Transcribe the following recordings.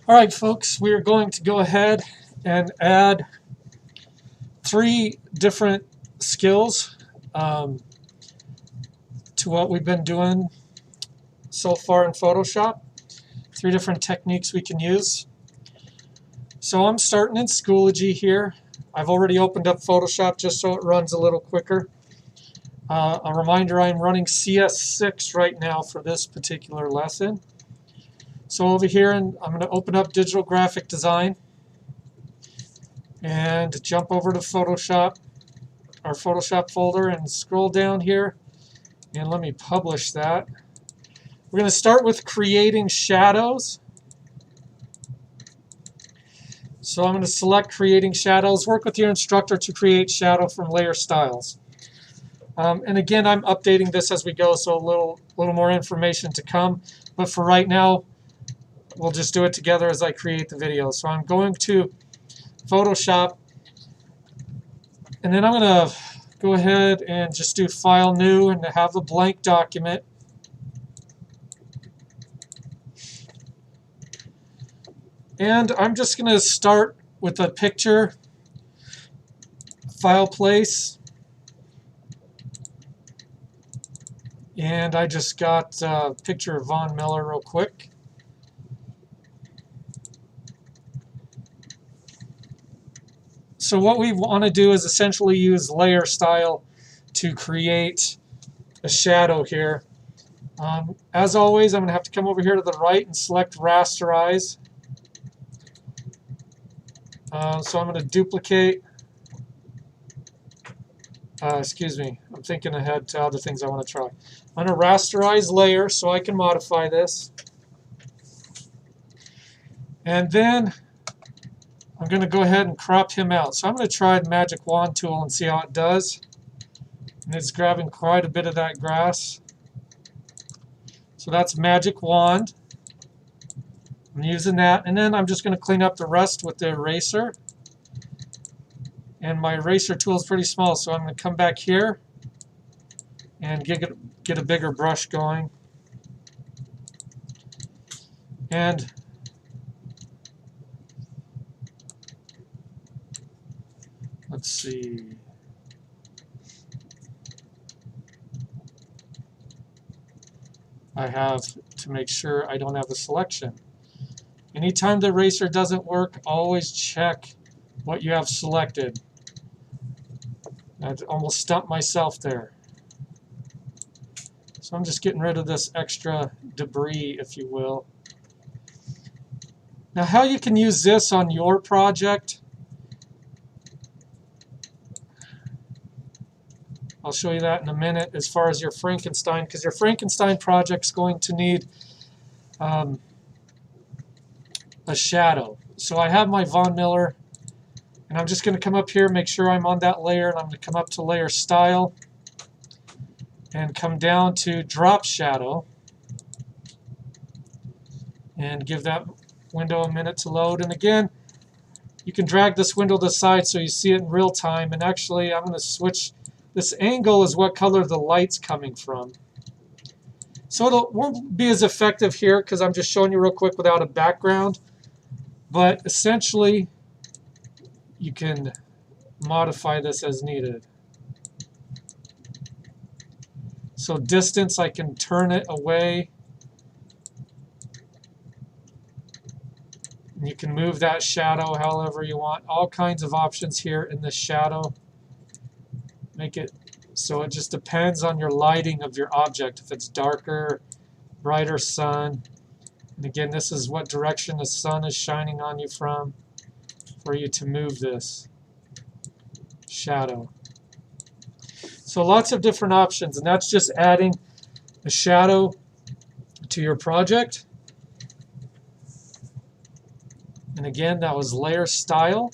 All right, folks, we are going to go ahead and add 3 different skills to what we've been doing so far in Photoshop. 3 different techniques we can use. So I'm starting in Schoology here. I've already opened up Photoshop just so it runs a little quicker. A reminder, I'm running CS6 right now for this particular lesson. So over here, and I'm going to open up Digital Graphic Design and jump over to Photoshop, our Photoshop folder, and scroll down here, and let me publish that. We're going to start with creating shadows. So I'm going to select creating shadows. Work with your instructor to create shadow from Layerstyles. And again, I'm updating this as we go, so a little more information to come. But for right now, we'll just do it together as I create the video. So I'm going to Photoshop, and then I'm going to go ahead and just do File New and have a blank document. And I'm just going to start with a picture, file place, and I just got a picture of Von Miller real quick. So what we want to do is essentially use layer style to create a shadow here. As always, I'm going to have to come over here to the right and select rasterize. So I'm going to duplicate. Excuse me, I'm thinking ahead to other things I want to try. I'm going to rasterize layer so I can modify this. And then I'm going to go ahead and crop him out. So I'm going to try the magic wand tool and see how it does. And it's grabbing quite a bit of that grass. So that's magic wand. I'm using that. And then I'm just going to clean up the rest with the eraser. And my eraser tool is pretty small, so I'm going to come back here and get a bigger brush going. And let's see. I have to make sure I don't have a selection. Anytime the eraser doesn't work, always check what you have selected. I almost stumped myself there. So I'm just getting rid of this extra debris, if you will. Now, how you can use this on your project, I'll show you that in a minute as far as your Frankenstein, because your Frankenstein project's going to need a shadow. So I have my Von Miller, and I'm just going to come up here, make sure I'm on that layer, and I'm going to come up to Layer Style and come down to Drop Shadow and give that window a minute to load. And again, you can drag this window to the side so you see it in real time. And actually, I'm going to switch. This angle is what color the light's coming from. So it won't be as effective here because I'm just showing you real quick without a background. But essentially, you can modify this as needed. So distance, I can turn it away. And you can move that shadow however you want. All kinds of options here in the shadow. Make it so it just depends on your lighting of your object. If it's darker, brighter sun. And again, this is what direction the sun is shining on you from for you to move this shadow. So lots of different options, and that's just adding a shadow to your project. And again, that was layer style.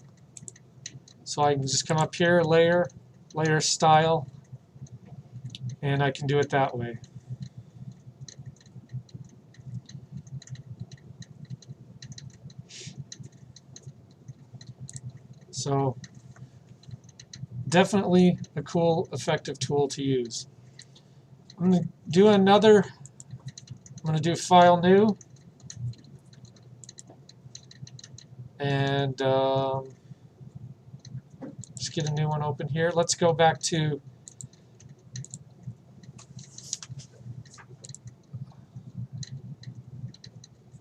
So I can just come up here, layer style, and I can do it that way. So definitely a cool, effective tool to use. I'm going to do another. I'm going to do File New. And just get a new one open here. Let's go back to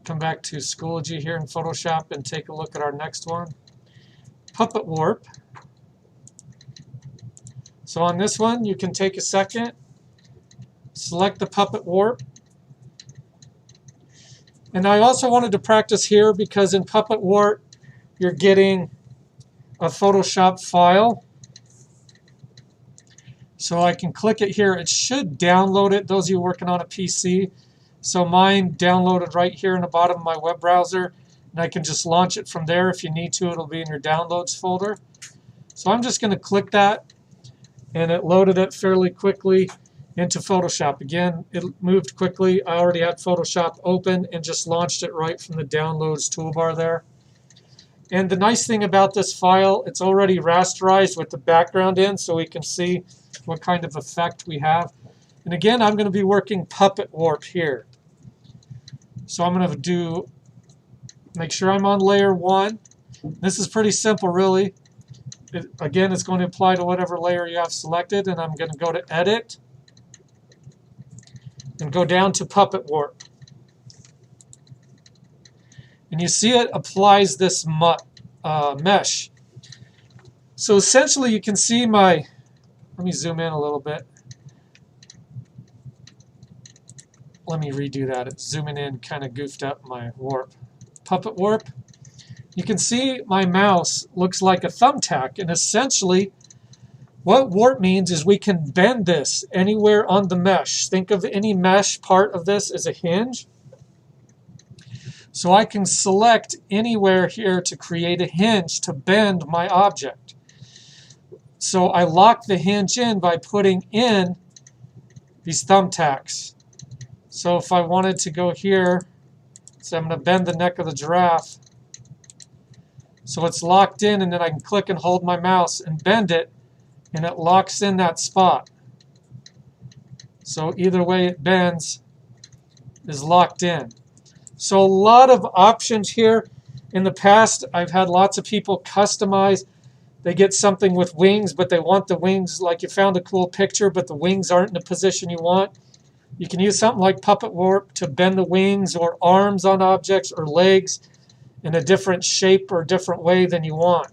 Schoology here in Photoshop and take a look at our next one, Puppet Warp. So on this one, you can take a second, select the Puppet Warp. And I also wanted to practice here because in Puppet Warp, you're getting a Photoshop file. So I can click it here. It should download it, those of you working on a PC. So mine downloaded right here in the bottom of my web browser. And I can just launch it from there. If you need to, it'll be in your downloads folder. So I'm just going to click that. And it loaded it fairly quickly into Photoshop. Again, it moved quickly. I already had Photoshop open and just launched it right from the downloads toolbar there. And the nice thing about this file, it's already rasterized with the background in so we can see what kind of effect we have. And again, I'm going to be working Puppet Warp here. So I'm going to make sure I'm on layer 1. This is pretty simple really. Again, it's going to apply to whatever layer you have selected, and I'm going to go to Edit and go down to Puppet Warp. And you see it applies this mesh. So essentially you can see let me zoom in a little bit. Let me redo that. It's zooming in kind of goofed up my warp. Puppet Warp. You can see my mouse looks like a thumbtack, and essentially what warp means is we can bend this anywhere on the mesh. Think of any mesh part of this as a hinge. So I can select anywhere here to create a hinge to bend my object. So I lock the hinge in by putting in these thumbtacks. So if I wanted to go here, so I'm going to bend the neck of the giraffe. So it's locked in, and then I can click and hold my mouse and bend it, and it locks in that spot. So either way it bends is locked in. So a lot of options here. In the past, I've had lots of people customize. They get something with wings, but they want the wings, like you found a cool picture, but the wings aren't in the position you want. You can use something like Puppet Warp to bend the wings or arms on objects or legs in a different shape or different way than you want.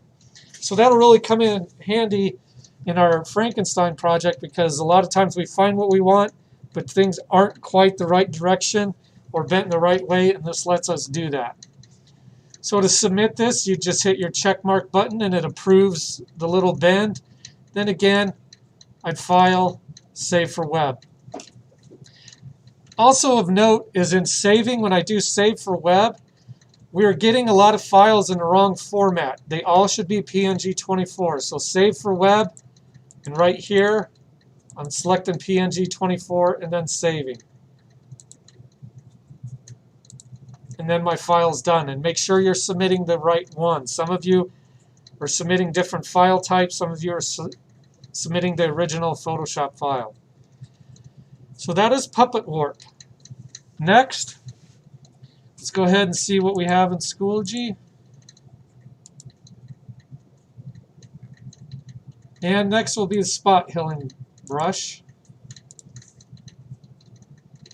So that'll really come in handy in our Frankenstein project, because a lot of times we find what we want, but things aren't quite the right direction or bent in the right way, and this lets us do that. So to submit this, you just hit your check mark button and it approves the little bend. Then again, I'd File, Save for Web. Also of note is in saving, when I do Save for Web, we are getting a lot of files in the wrong format. They all should be PNG 24. So Save for Web, and right here, I'm selecting PNG 24 and then saving. And then my file's done. And make sure you're submitting the right one. Some of you are submitting different file types. Some of you are submitting the original Photoshop file. So that is Puppet Warp. Next, let's go ahead and see what we have in Schoology. And next will be the spot healing brush.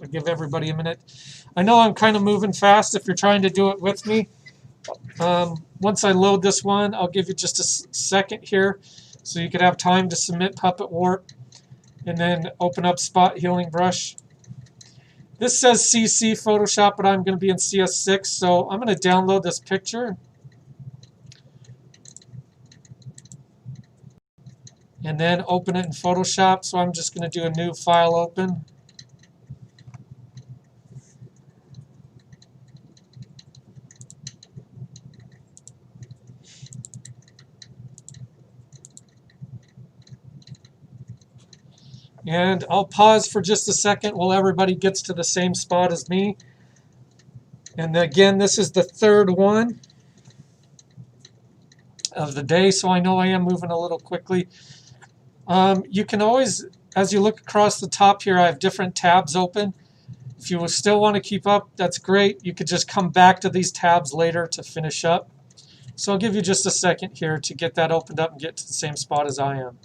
I'll give everybody a minute. I know I'm kind of moving fast if you're trying to do it with me. Once I load this one, I'll give you just a second here so you could have time to submit Puppet Warp and then open up Spot Healing Brush. This says CC Photoshop, but I'm going to be in CS6, so I'm going to download this picture. And then open it in Photoshop, so I'm just going to do a new file open. And I'll pause for just a second while everybody gets to the same spot as me. And again, this is the third one of the day, so I know I am moving a little quickly. You can always, as you look across the top here, I have different tabs open. If you still want to keep up, that's great. You could just come back to these tabs later to finish up. So I'll give you just a second here to get that opened up and get to the same spot as I am.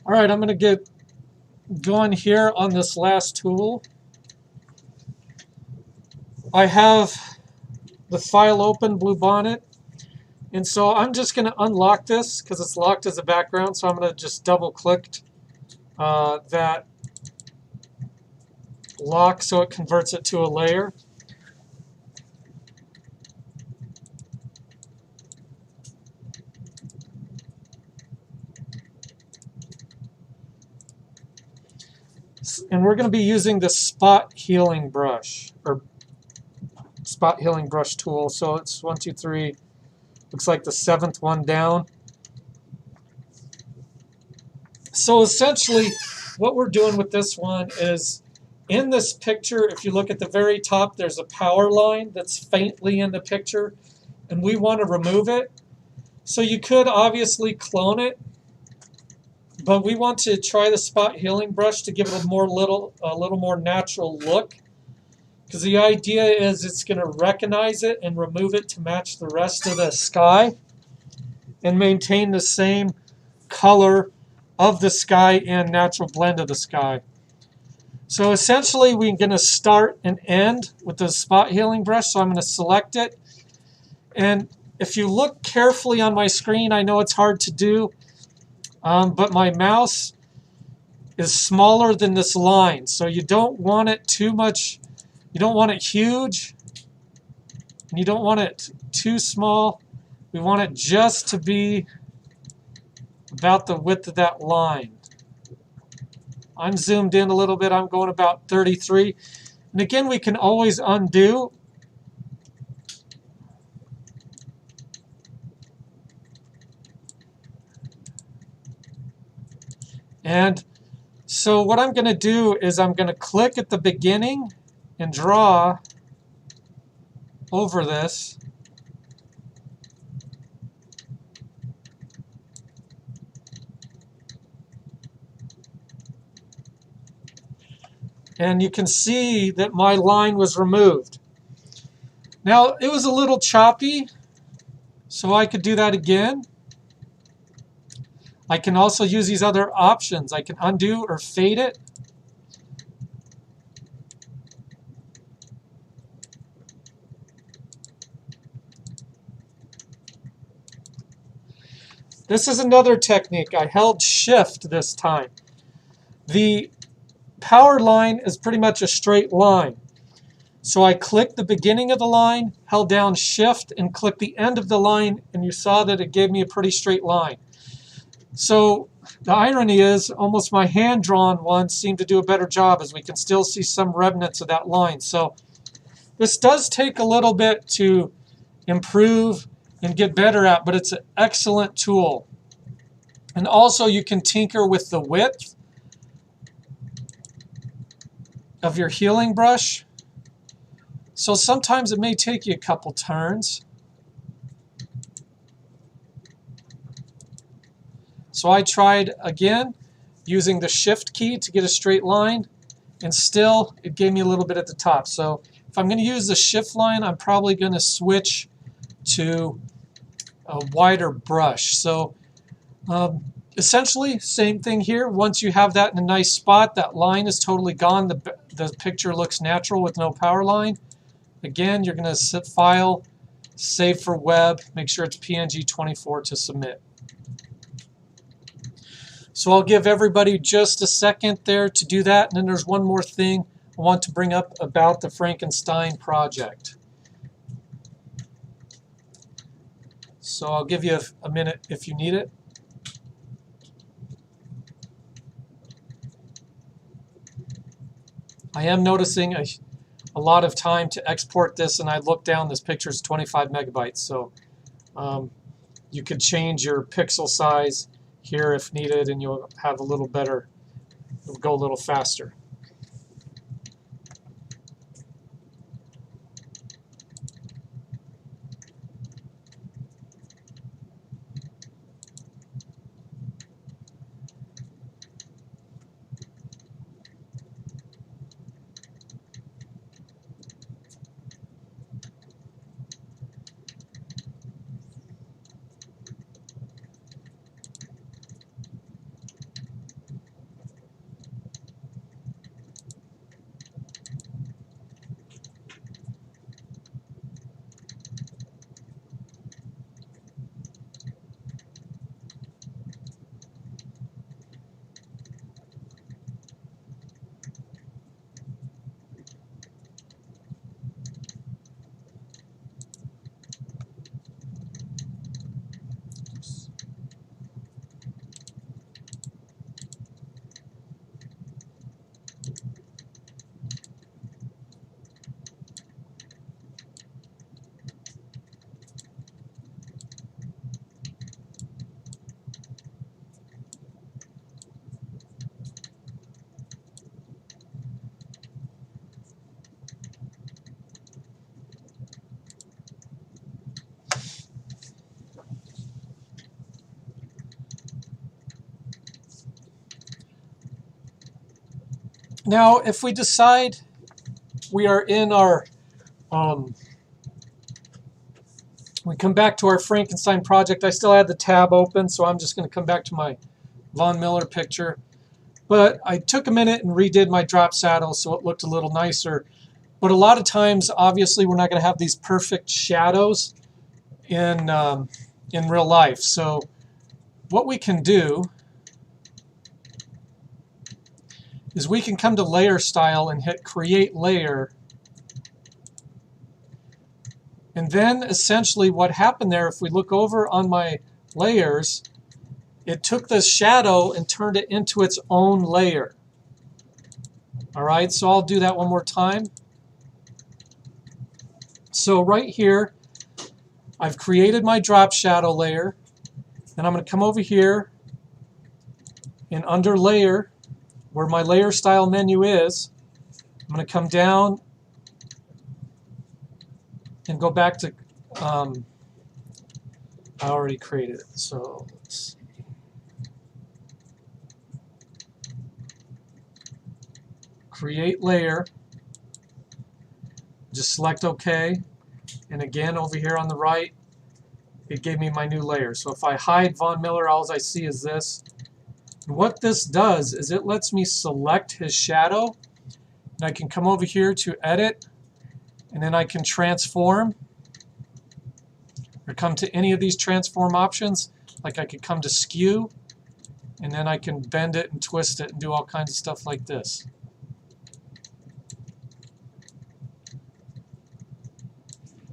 All right, I'm going to get going here on this last tool. I have the file open, Bluebonnet, and so I'm just going to unlock this because it's locked as a background, so I'm going to just double click that lock so it converts it to a layer. And we're going to be using the spot healing brush, or spot healing brush tool. So it's 1, 2, 3, looks like the 7th one down. So essentially what we're doing with this one is, in this picture, if you look at the very top, there's a power line that's faintly in the picture, and we want to remove it. So you could obviously clone it, but we want to try the spot healing brush to give it a little more natural look, because the idea is it's going to recognize it and remove it to match the rest of the sky and maintain the same color of the sky and natural blend of the sky. So essentially we're going to start and end with the spot healing brush. So I'm going to select it, and if you look carefully on my screen, I know it's hard to do, but my mouse is smaller than this line, so you don't want it too much. You don't want it huge, and you don't want it too small. We want it just to be about the width of that line. I'm zoomed in a little bit. I'm going about 33. And again, we can always undo. And so what I'm going to do is I'm going to click at the beginning and draw over this. And you can see that my line was removed. Now, it was a little choppy, so I could do that again. I can also use these other options. I can undo or fade it. This is another technique. I held Shift this time. The power line is pretty much a straight line. So I clicked the beginning of the line, held down Shift, and clicked the end of the line, and you saw that it gave me a pretty straight line. So the irony is almost my hand-drawn ones seem to do a better job, as we can still see some remnants of that line. So this does take a little bit to improve and get better at, but it's an excellent tool. And also you can tinker with the width of your healing brush. So sometimes it may take you a couple turns. So I tried again using the shift key to get a straight line, and still it gave me a little bit at the top. So if I'm going to use the shift line, I'm probably going to switch to a wider brush. So essentially same thing here. Once you have that in a nice spot, that line is totally gone. The picture looks natural with no power line. Again, you're going to File, Save for Web, make sure it's PNG 24 to submit. So I'll give everybody just a second there to do that. And then there's one more thing I want to bring up about the Frankenstein project. So I'll give you a minute if you need it. I am noticing a lot of time to export this, and I looked down, this picture is 25 megabytes. So you could change your pixel size here if needed, and you'll have a little better, it'll go a little faster. Now, if we decide we are in our, we come back to our Frankenstein project. I still had the tab open, so I'm just going to come back to my Von Miller picture. But I took a minute and redid my drop saddle so it looked a little nicer. But a lot of times, obviously, we're not going to have these perfect shadows in real life. So what we can do is we can come to Layer Style and hit Create Layer. And then essentially what happened there, if we look over on my layers, it took the shadow and turned it into its own layer. All right, so I'll do that one more time. So right here, I've created my drop shadow layer. And I'm going to come over here and under Layer, where my Layer Style menu is, I'm going to come down and go back to, I already created it, so let's see. Create Layer, just select OK, and again over here on the right, it gave me my new layer. So if I hide Von Miller, all I see is this. And what this does is it lets me select his shadow, and I can come over here to Edit, and then I can transform, or come to any of these transform options. Like I could come to Skew, and then I can bend it and twist it and do all kinds of stuff like this.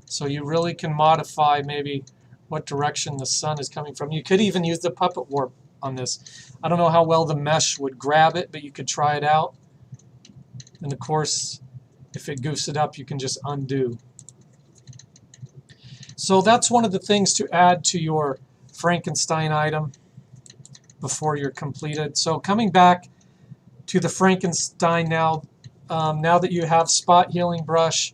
So you really can modify maybe what direction the sun is coming from. You could even use the puppet warp on this. I don't know how well the mesh would grab it, but you could try it out. And of course, if it goofs it up, you can just undo. So that's one of the things to add to your Frankenstein item before you're completed. So coming back to the Frankenstein now, now that you have spot healing brush,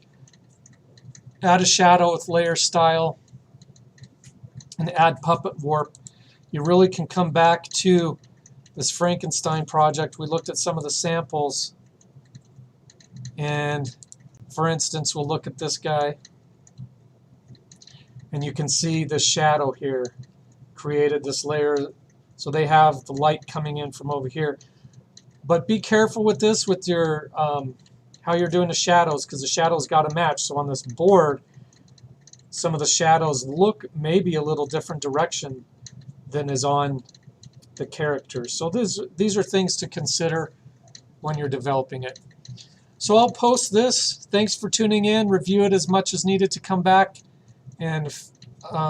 add a shadow with layer style, and add puppet warp, you really can come back to this Frankenstein project. We looked at some of the samples, and for instance, we'll look at this guy, and you can see the shadow here created this layer. So they have the light coming in from over here. But be careful with this, with your how you're doing the shadows, because the shadows got to match. So on this board, some of the shadows look maybe a little different direction than is on the characters. So these are things to consider when you're developing it. So I'll post this. Thanks for tuning in. Review it as much as needed to come back and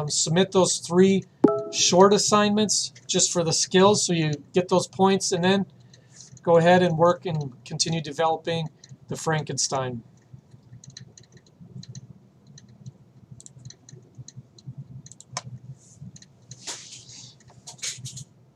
submit those 3 short assignments just for the skills, so you get those points, and then go ahead and work and continue developing the Frankenstein.